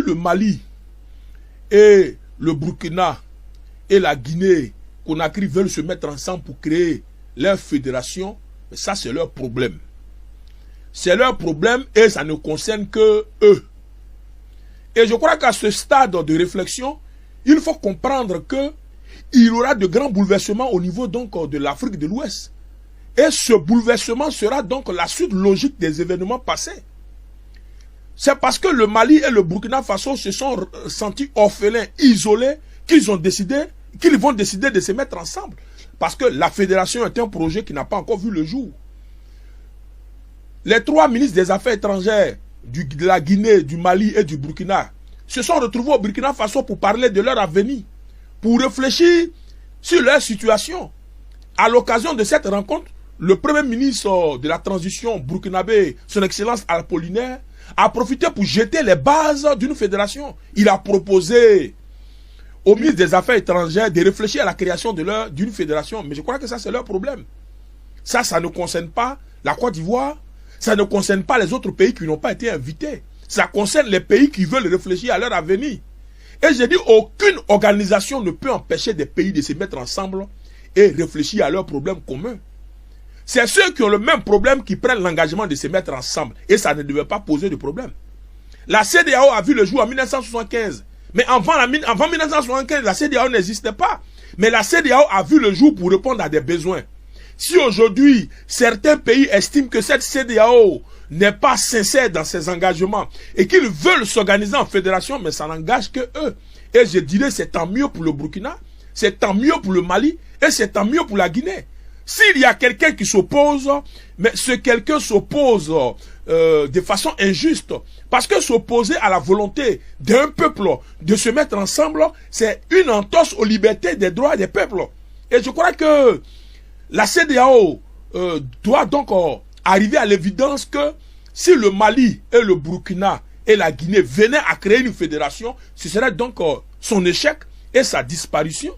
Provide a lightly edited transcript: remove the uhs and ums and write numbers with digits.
le Mali et le Burkina et la Guinée-Conakry veulent se mettre ensemble pour créer leur fédération, ça c'est leur problème. C'est leur problème et ça ne concerne que eux. Et je crois qu'à ce stade de réflexion, il faut comprendre que il y aura de grands bouleversements au niveau donc de l'Afrique de l'Ouest. Et ce bouleversement sera donc la suite logique des événements passés. C'est parce que le Mali et le Burkina Faso se sont sentis orphelins, isolés, qu'ils vont décider de se mettre ensemble. Parce que la fédération est un projet qui n'a pas encore vu le jour. Les trois ministres des Affaires étrangères de la Guinée, du Mali et du Burkina se sont retrouvés au Burkina Faso pour parler de leur avenir, pour réfléchir sur leur situation. À l'occasion de cette rencontre, le premier ministre de la transition burkinabé, son excellence Apollinaire, a profité pour jeter les bases d'une fédération. Il a proposé au ministre des Affaires étrangères de réfléchir à la création d'une fédération. Mais je crois que ça, c'est leur problème. Ça ne concerne pas la Côte d'Ivoire. Ça ne concerne pas les autres pays qui n'ont pas été invités. Ça concerne les pays qui veulent réfléchir à leur avenir. Et j'ai dit, aucune organisation ne peut empêcher des pays de se mettre ensemble et réfléchir à leurs problèmes communs. C'est ceux qui ont le même problème qui prennent l'engagement de se mettre ensemble. Et ça ne devait pas poser de problème. La CEDEAO a vu le jour en 1975. Mais avant 1975, la CEDEAO n'existait pas. Mais la CEDEAO a vu le jour pour répondre à des besoins. Si aujourd'hui, certains pays estiment que cette CEDEAO n'est pas sincère dans ses engagements et qu'ils veulent s'organiser en fédération, mais ça n'engage que eux. Et je dirais c'est tant mieux pour le Burkina, c'est tant mieux pour le Mali et c'est tant mieux pour la Guinée. S'il y a quelqu'un qui s'oppose, mais ce quelqu'un s'oppose de façon injuste, parce que s'opposer à la volonté d'un peuple de se mettre ensemble, c'est une entorse aux libertés des droits des peuples. Et je crois que la CEDEAO doit donc arriver à l'évidence que si le Mali et le Burkina et la Guinée venaient à créer une fédération, ce serait donc son échec et sa disparition.